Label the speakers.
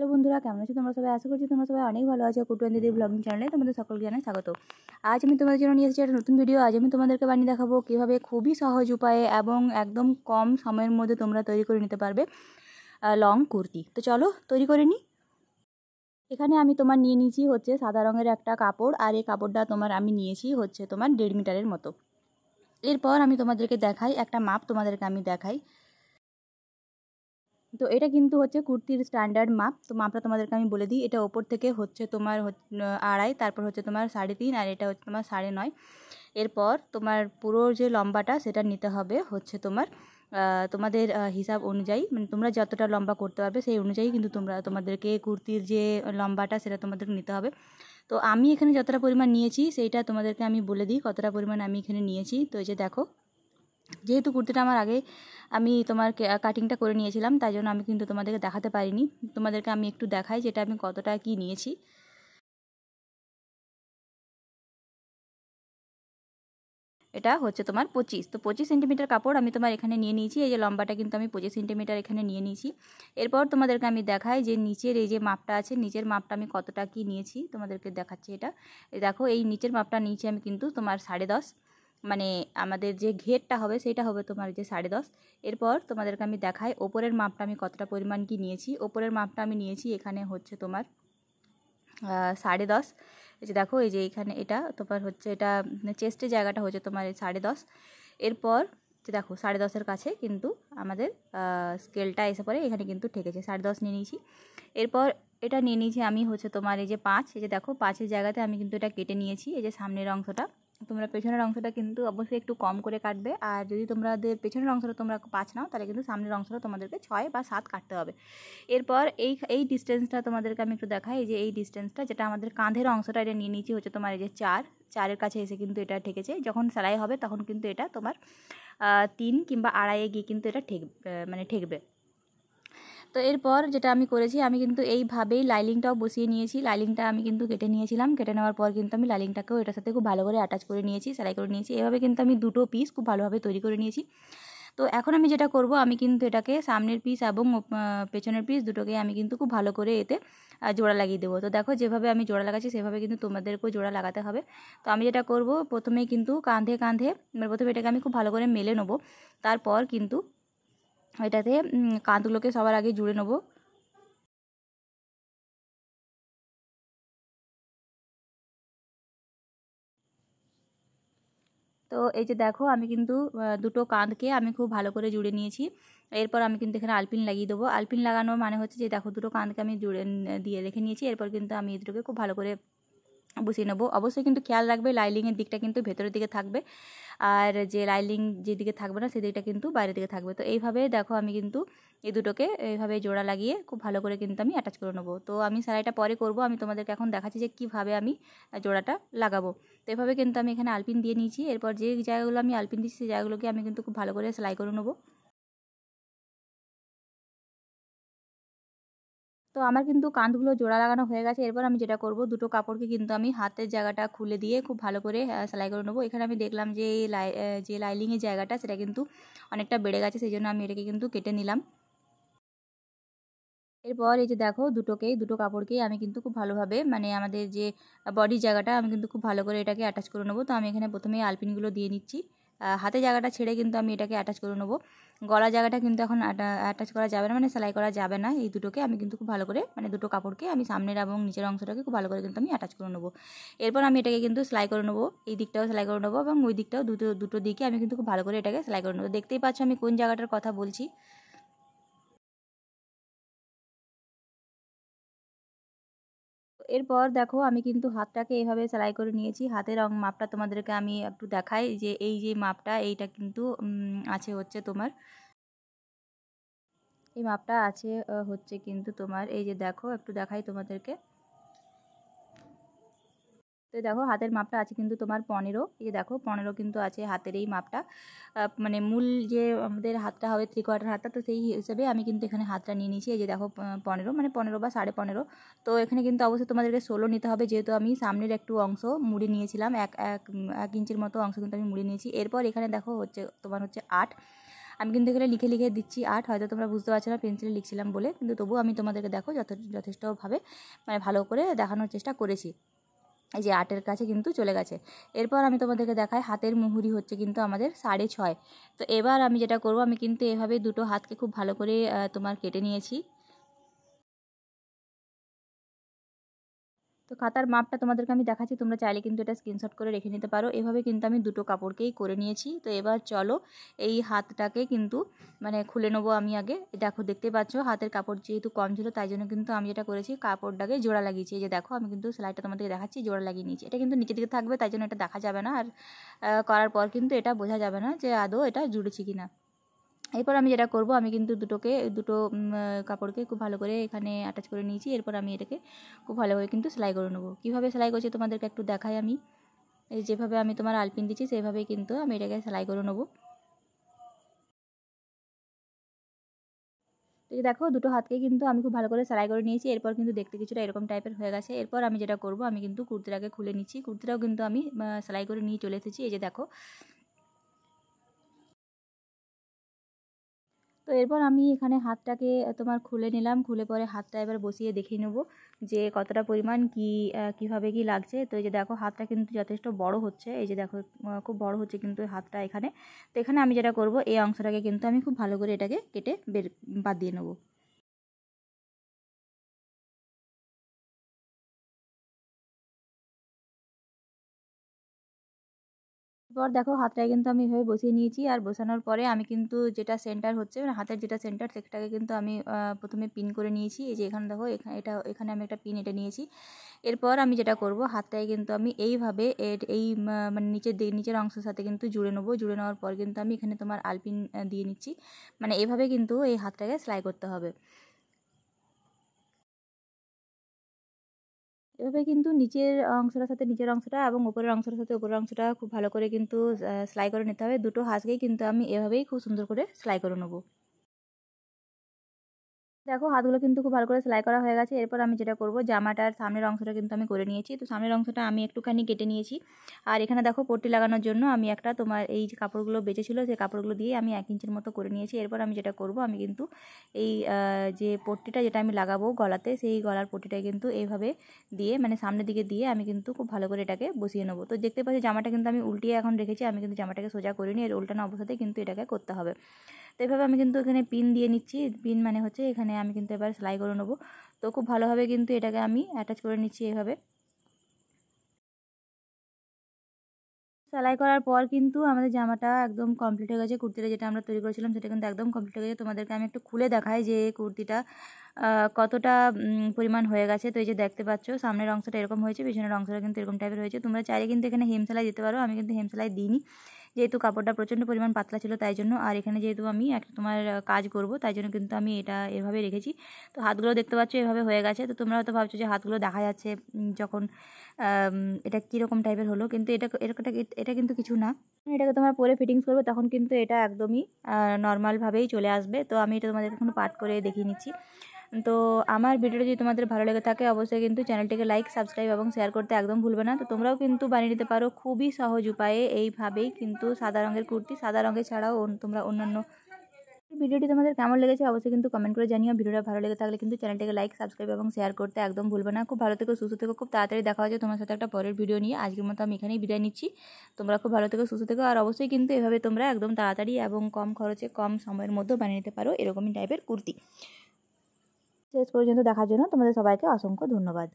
Speaker 1: Hello বন্ধুরা, কেমন আছো তোমরা সবাই? আশা করছি তোমরা সবাই অনেক ভালো আছো। কুটুয়ান দিদি ব্লগিং চ্যানেলে তোমাদের সকলকে জানাই স্বাগত। আজ আমি তোমাদের জন্য নিয়ে এসেছি একটা নতুন ভিডিও। আজ আমি তোমাদেরকে বানিয়ে দেখাবো কীভাবে খুবই সহজ উপায়ে এবং একদম কম সময়ের মধ্যে তোমরা তৈরি করে নিতে পারবে লং কুর্তি। তো চলো তৈরি করে নিই। এখানে আমি তোমার নিয়ে নিয়েছি হচ্ছে সাদা রঙের একটা কাপড়, আর এই কাপড়টা আমি নিয়েছি হচ্ছে তোমার 1.5 মিটারের মতো। এরপর আমি তোমাদেরকে দেখাই একটা মাপ, তোমাদেরকে আমি দেখাই। তো এটা কিন্তু হচ্ছে কুর্তির স্ট্যান্ডার্ড মাপ। তো মাপটা তোমাদেরকে আমি বলে দিই। এটা ওপর থেকে হচ্ছে তোমার 2.5, তারপর হচ্ছে তোমার 3.5, আর এটা হচ্ছে তোমার 9.5। এরপর তোমার পুরো যে লম্বাটা সেটা নিতে হবে হচ্ছে তোমার তোমাদের হিসাব অনুযায়ী, মানে তোমরা যতটা লম্বা করতে পারবে সেই অনুযায়ী কিন্তু তোমাদেরকে কুর্তির যে লম্বাটা সেটা তোমাদেরকে নিতে হবে। তো আমি এখানে যতটা পরিমাণ নিয়েছি সেইটা তোমাদেরকে আমি বলে দিই কতটা পরিমাণ আমি এখানে নিয়েছি। তো এই যে দেখো, যেহেতু কুর্তিটা আমার আগে আমি তোমার কাটিংটা করে নিয়েছিলাম, তাই জন্য আমি কিন্তু তোমাদেরকে দেখাতে পারিনি। তোমাদেরকে আমি একটু দেখাই যেটা আমি কতটা কি নিয়েছি। এটা হচ্ছে তোমার 25। তো 25 সেন্টিমিটার কাপড় আমি তোমার এখানে নিয়ে নিয়েছি। এই যে লম্বাটা কিন্তু আমি 25 সেন্টিমিটার এখানে নিয়ে নিয়েছি। এরপর তোমাদেরকে আমি দেখাই যে নিচের এই যে মাপটা আছে, নিচের মাপটা আমি কতটা কি নিয়েছি তোমাদেরকে দেখাচ্ছি। এটা দেখো, এই নিচের মাপটা নিয়েছি আমি কিন্তু তোমার 10.5, মানে আমাদের যে ঘেরটা হবে সেটা হবে তোমার যে 10.5। এরপর তোমাদেরকে আমি দেখাই ওপরের মাপটা আমি কতটা পরিমাণ কি নিয়েছি। ওপরের মাপটা আমি নিয়েছি এখানে হচ্ছে তোমার 10.5। এই যে দেখো, এই যে এখানে এটা তোমার হচ্ছে এটা চেস্টের জায়গাটা হচ্ছে তোমার 10.5। এরপর যে দেখো 10.5-এর কাছে কিন্তু আমাদের স্কেলটা এসে পড়ে, এখানে কিন্তু ঠেকেছে 10.5 নিয়ে নিয়েছি। এরপর এটা নিয়ে নিয়েছি আমি হচ্ছে তোমার এই যে 5। এই যে দেখো 5-এর জায়গাতে আমি কিন্তু এটা কেটে নিয়েছি। এই যে সামনের অংশটা, তোমরা পেছনের অংশটা কিন্তু অবশ্যই একটু কম করে কাটবে। আর যদি তোমাদের পেছনের অংশটা তোমরা 5 নাও, তাহলে কিন্তু সামনের অংশটা তোমাদেরকে 6 বা 7 কাটতে হবে। এরপর এই ডিস্টেন্সটা তোমাদেরকে আমি একটু দেখাই। এই যে এই ডিস্টেন্সটা যেটা আমাদের কাঁধের অংশটা, এটা নিয়ে নিয়েছি হচ্ছে তোমার এই যে 4-এর কাছে এসে কিন্তু এটা ঠেকেছে। যখন সেলাই হবে তখন কিন্তু এটা তোমার 3 কিংবা 2.5-এ গিয়ে কিন্তু এটা ঠেকবে। তো এরপর যেটা আমি করেছি, আমি কিন্তু এইভাবেই লাইলিংটাও বসিয়ে নিয়েছি। লাইলিংটা আমি কিন্তু কেটে নিয়েছিলাম। কেটে নেওয়ার পর কিন্তু আমি লাইলিংটাকেও এটার সাথে খুব ভালো করে অ্যাটাচ করে নিয়েছি, সেলাই করে নিয়েছি। এভাবে কিন্তু আমি দুটো পিস খুব ভালোভাবে তৈরি করে নিয়েছি। তো এখন আমি যেটা করব, আমি কিন্তু এটাকে সামনের পিস এবং পেছনের পিস দুটোকে আমি কিন্তু খুব ভালো করে এতে জোড়া লাগিয়ে দেবো। তো দেখো, যেভাবে আমি জোড়া লাগাচ্ছি সেভাবে কিন্তু তোমাদেরকেও জোড়া লাগাতে হবে। তো আমি যেটা করব, প্রথমেই কিন্তু কাঁধে প্রথমে এটাকে আমি খুব ভালো করে মেলে নেবো। তারপর কিন্তু এটাতে কাঁধগুলোকে সবার আগে জুড়ে নেবো। তো এই যে দেখো, আমি কিন্তু দুটো কাঁধকে আমি খুব ভালো করে জুড়ে নিয়েছি। এরপর আমি কিন্তু এখানে আলপিন লাগিয়ে দেবো। আলপিন লাগানোর মানে হচ্ছে যে দেখো, দুটো কাঁধকে আমি জুড়ে দিয়ে রেখে নিয়েছি। এরপর কিন্তু আমি এই দুটোকে খুব ভালো করে বসিয়ে নেবো। অবশ্যই কিন্তু খেয়াল রাখবে লাইলিংয়ের দিকটা কিন্তু ভেতরের দিকে থাকবে, আর যে লাইলিং যেদিকে থাকবে না সেদিকটা কিন্তু বাইরের দিকে থাকবে। তো এইভাবে দেখো, আমি কিন্তু এই দুটোকে এইভাবে জোড়া লাগিয়ে খুব ভালো করে কিন্তু আমি অ্যাটাচ করে নেবো। তো আমি সেলাইটা পরে করব, আমি তোমাদেরকে এখন দেখাচ্ছি যে কীভাবে আমি জোড়াটা লাগাবো। তো এভাবে কিন্তু আমি এখানে আলপিন দিয়ে নিয়েছি। এরপর যে জায়গাগুলো আমি আলপিন দিচ্ছি সেই জায়গাগুলোকে আমি কিন্তু খুব ভালো করে সেলাই করে নেবো। তো আমার কিন্তু কাঁধগুলো জোড়া লাগানো হয়ে গেছে। এরপর আমি যেটা করব, দুটো কাপড়কে কিন্তু আমি হাতের জায়গাটা খুলে দিয়ে খুব ভালো করে সেলাই করে নেবো। এখানে আমি দেখলাম যে যে লাইলিংয়ের জায়গাটা সেটা কিন্তু অনেকটা বেড়ে গেছে, সেই জন্য আমি এটাকে কিন্তু কেটে নিলাম। এরপর এই যে দেখো, দুটো কাপড়কেই আমি কিন্তু খুব ভালোভাবে, মানে আমাদের যে বডির জায়গাটা, আমি কিন্তু খুব ভালো করে এটাকে অ্যাটাচ করে নেবো। তো আমি এখানে প্রথমেই আলপিনগুলো দিয়ে নিচ্ছি। হাতের জায়গাটা ছেড়ে কিন্তু আমি এটাকে অ্যাটাচ করে নেবো। গলা জায়গাটা কিন্তু এখন অ্যাটাচ করা যাবে না, মানে সেলাই করা যাবে না। এই দুটোকে আমি কিন্তু খুব ভালো করে, মানে দুটো কাপড়কে আমি সামনের এবং নিচের অংশটাকে খুব ভালো করে কিন্তু আমি অ্যাটাচ করে নেবো। এরপর আমি এটাকে কিন্তু সেলাই করে নেবো। এই দিকটাও সেলাই করে নেবো এবং ওই দিকটাও দুটো দিকে আমি কিন্তু খুব ভালো করে এটাকে সেলাই করে নেবো। দেখতেই পাচ্ছ আমি কোন জায়গাটার কথা বলছি। এরপর দেখো, আমি কিন্তু হাতটাকে এভাবে সেলাই করে নিয়েছি। হাতের মাপটা তোমাদেরকে আমি একটু দেখাই। যে এই যে মাপটা, এইটা কিন্তু আছে হচ্ছে তোমার, এই মাপটা আছে হচ্ছে কিন্তু তোমার, এই যে দেখো একটু দেখাই তোমাদেরকে। তো দেখো, হাতের মাপটা আছে কিন্তু তোমার 15। এই যে দেখো 15 কিন্তু আছে হাতের এই মাপটা। মানে মূল যে আমাদের হাতটা হবে 3/4 হাতটা, তো সেই হিসেবে আমি কিন্তু এখানে হাতটা নিয়ে নিয়েছি। এই যে দেখো 15, মানে 15 বা 15.5। তো এখানে কিন্তু অবশ্যই তোমাদেরকে 16 নিতে হবে, যেহেতু আমি সামনের একটু অংশ মুড়ে নিয়েছিলাম, এক ইঞ্চির মতো অংশ কিন্তু আমি মুড়ে নিয়েছি। এরপর এখানে দেখো হচ্ছে তোমার হচ্ছে 8। আমি কিন্তু এখানে লিখে লিখে দিচ্ছি 8, হয়তো তোমরা বুঝতে পারছো না পেন্সিলে লিখছিলাম বলে, কিন্তু তবুও আমি তোমাদেরকে দেখো যথেষ্টভাবে মানে ভালো করে দেখানোর চেষ্টা করেছি। এই যে 8-এর কাছে কিন্তু চলে গেছে। এরপর আমি তোমাদেরকে দেখাই হাতের মুহুরি হচ্ছে কিন্তু আমাদের 6.5। তো এবার আমি যেটা করব, আমি কিন্তু এভাবে দুটো হাতকে খুব ভালো করে তোমার কেটে নিয়েছি। তো খাতার মাপটা তোমাদেরকে আমি দেখাচ্ছি, তোমরা চাইলে কিন্তু এটা স্ক্রিনশট করে রেখে নিতে পারো। এভাবে কিন্তু আমি দুটো কাপড়কেই করে নিয়েছি। তো এবার চলো এই হাতটাকে কিন্তু মানে খুলে নেবো আমি আগে। দেখো দেখতে পাচ্ছ হাতের কাপড় যেহেতু কম ছিল, তাই জন্য কিন্তু আমি যেটা করেছি কাপড়টাকে জোড়া লাগিয়েছি। এই যে দেখো আমি কিন্তু সেলাইটা তোমাদেরকে দেখাচ্ছি, জোড়া লাগিয়ে নিয়েছি। এটা কিন্তু নিচের দিকে থাকবে, তাই জন্য এটা দেখা যাবে না, আর করার পর কিন্তু এটা বোঝা যাবে না যে আদৌ এটা জুড়েছি কিনা। এরপর আমি যেটা করব, আমি কিন্তু দুটো কাপড়কে খুব ভালো করে এখানে অ্যাটাচ করে নিয়েছি। এরপর আমি এটাকে খুব ভালো করে কিন্তু সেলাই করে নেবো। কীভাবে সেলাই করছি তোমাদেরকে একটু দেখাই আমি। এই যেভাবে আমি তোমার আলপিন দিচ্ছি সেইভাবেই কিন্তু আমি এটাকে সেলাই করে নেবো। তো দেখো দুটো হাতকে কিন্তু আমি খুব ভালো করে সেলাই করে নিয়েছি। এরপর কিন্তু দেখতে কিছুটা এরকম টাইপের হয়ে গেছে। এরপর আমি যেটা করব, আমি কিন্তু কুর্তিটাকে খুলে নিচ্ছি। কুর্তিটাও কিন্তু আমি সেলাই করে নিয়ে চলে এসেছি। এই যে দেখো। তো এরপর আমি এখানে হাতটাকে তোমার খুলে নিলাম। খুলে পরে হাতটা এবার বসিয়ে দেখিয়ে নেবো যে কতটা পরিমাণ কীভাবে কি লাগছে। তো এই যে দেখো হাতটা কিন্তু যথেষ্ট বড় হচ্ছে। এই যে দেখো খুব বড় হচ্ছে কিন্তু হাতটা এখানে। তো এখানে আমি যেটা করব, এই অংশটাকে কিন্তু আমি খুব ভালো করে এটাকে কেটে বাদ দিয়ে নেবো। এরপর দেখো হাতটায় কিন্তু আমি এভাবে বসিয়ে নিয়েছি। আর বসানোর পরে আমি কিন্তু যেটা সেন্টার হচ্ছে, মানে হাতের যেটা সেন্টার, সেটাকে কিন্তু আমি প্রথমে পিন করে নিয়েছি। এই যে এখানে দেখো, এখানে আমি একটা পিন এটা নিয়েছি। এরপর আমি যেটা করব, হাতটায় কিন্তু আমি এইভাবে এই মানে নিচের অংশের সাথে কিন্তু জুড়ে নেবো। জুড়ে নেওয়ার পর কিন্তু আমি এখানে তোমার আলপিন দিয়ে নিচ্ছি। মানে এইভাবে কিন্তু এই হাতটাকে সেলাই করতে হবে। এভাবে কিন্তু নিচের অংশটার সাথে নিচের অংশটা এবং উপরের অংশটার সাথে উপরের অংশটা খুব ভালো করে কিন্তু সেলাই করে নিতে হবে। দুটো হাতকেই কিন্তু আমি এভাবেই খুব সুন্দর করে সেলাই করে নেবো। দেখো হাতগুলো কিন্তু খুব ভালো করে সেলাই করা হয়ে গেছে। এরপর আমি যেটা করব, জামাটার সামনের অংশটা কিন্তু আমি করে নিয়েছি। তো সামনের অংশটা আমি একটুখানি কেটে নিয়েছি। আর এখানে দেখো পট্টি লাগানোর জন্য আমি একটা তোমার এই যে কাপড়গুলো বেঁচেছিলো, সেই কাপড়গুলো দিয়ে আমি 1 ইঞ্চির মতো করে নিয়েছি। এরপর আমি যেটা করব, আমি কিন্তু এই যে পট্টিটা যেটা আমি লাগাবো গলাতে, সেই গলার পট্টিটা কিন্তু এইভাবে দিয়ে মানে সামনের দিকে দিয়ে আমি কিন্তু খুব ভালো করে এটাকে বসিয়ে নেবো। তো দেখতে পাচ্ছি জামাটা কিন্তু আমি উল্টিয়ে এখন রেখেছি। আমি কিন্তু জামাটাকে সোজা করিনি, এর উল্টানো অবস্থাতেই কিন্তু এটাকে করতে হবে। তো এইভাবে আমি কিন্তু এখানে পিন দিয়ে নিচ্ছি। পিন মানে হচ্ছে এখানে আমি কিন্তু এবার সেলাই করে নেবো। তো খুব ভালোভাবে কিন্তু এটাকে আমি অ্যাটাচ করে নিচ্ছি এভাবে। সেলাই করার পর কিন্তু আমাদের জামাটা একদম কমপ্লিট হয়ে গেছে। কুর্তিটা যেটা আমরা তৈরি করেছিলাম সেটা কিন্তু একদম কমপ্লিট হয়ে গেছে। তোমাদেরকে আমি একটু খুলে দেখাই যে কুর্তিটা কতটা পরিমাণ হয়ে গেছে। তো এই যে দেখতে পাচ্ছ সামনের অংশটা এরকম হয়েছে, পিছনের অংশটা কিন্তু এরকম টাইপের হয়েছে। তোমরা চাইলে কিন্তু এখানে হেম সেলাই দিতে পারো। আমি কিন্তু হেম সেলাই দিইনি, যেহেতু কাপড়টা প্রচণ্ড পরিমাণ পাতলা ছিল তাই জন্য। আর এখানে যেহেতু আমি একটা তোমার কাজ করব, তাই জন্য কিন্তু আমি এটা এভাবে রেখেছি। তো হাতগুলো দেখতে পাচ্ছ এভাবে হয়ে গেছে। তো তোমরা হয়তো ভাবছো যে হাতগুলো দেখা যাচ্ছে যখন এটা কীরকম টাইপের হলো, কিন্তু এটা কিন্তু কিছু না। এটাকে তোমার পরে ফিটিংস করবে তখন কিন্তু এটা একদমই নর্মালভাবেই চলে আসবে। তো আমি এটা তোমাদের এখন পাঠ করে দেখিয়ে নিচ্ছি। তো আমার ভিডিওটা যদি তোমাদের ভালো লেগে থাকে অবশ্যই কিন্তু চ্যানেলটিকে লাইক, সাবস্ক্রাইব এবং শেয়ার করতে একদম ভুলবে না। তো তোমরাও কিন্তু বানিয়ে নিতে পারো খুবই সহজ উপায়ে এইভাবেই কিন্তু সাদা রঙের কুর্তি। সাদা রঙের ছাড়াও তোমরা অন্যান্য ভিডিওটি তোমাদের কেমন লেগেছে অবশ্যই কিন্তু কমেন্ট করে জানিও। ভিডিওটা ভালো লেগে থাকলে কিন্তু চ্যানেলটিকে লাইক, সাবস্ক্রাইব এবং শেয়ার করতে একদম ভুলবে না। খুব ভালো থেকো, সুস্থ থেকো। খুব তাড়াতাড়ি দেখা হচ্ছে তোমার সাথে একটা পরের ভিডিও নিয়ে। আজকের মতো আমি এখানেই বিদায় নিচ্ছি। তোমরা খুব ভালো থেকো, সুস্থ থেকো। আর অবশ্যই কিন্তু এভাবে তোমরা একদম তাড়াতাড়ি এবং কম খরচে কম সময়ের মধ্যে বানিয়ে নিতে পারো এরকমই টাইপের কুর্তি। শেষ পর্যন্ত দেখার জন্য তোমাদের সবাইকে অসংখ্য ধন্যবাদ।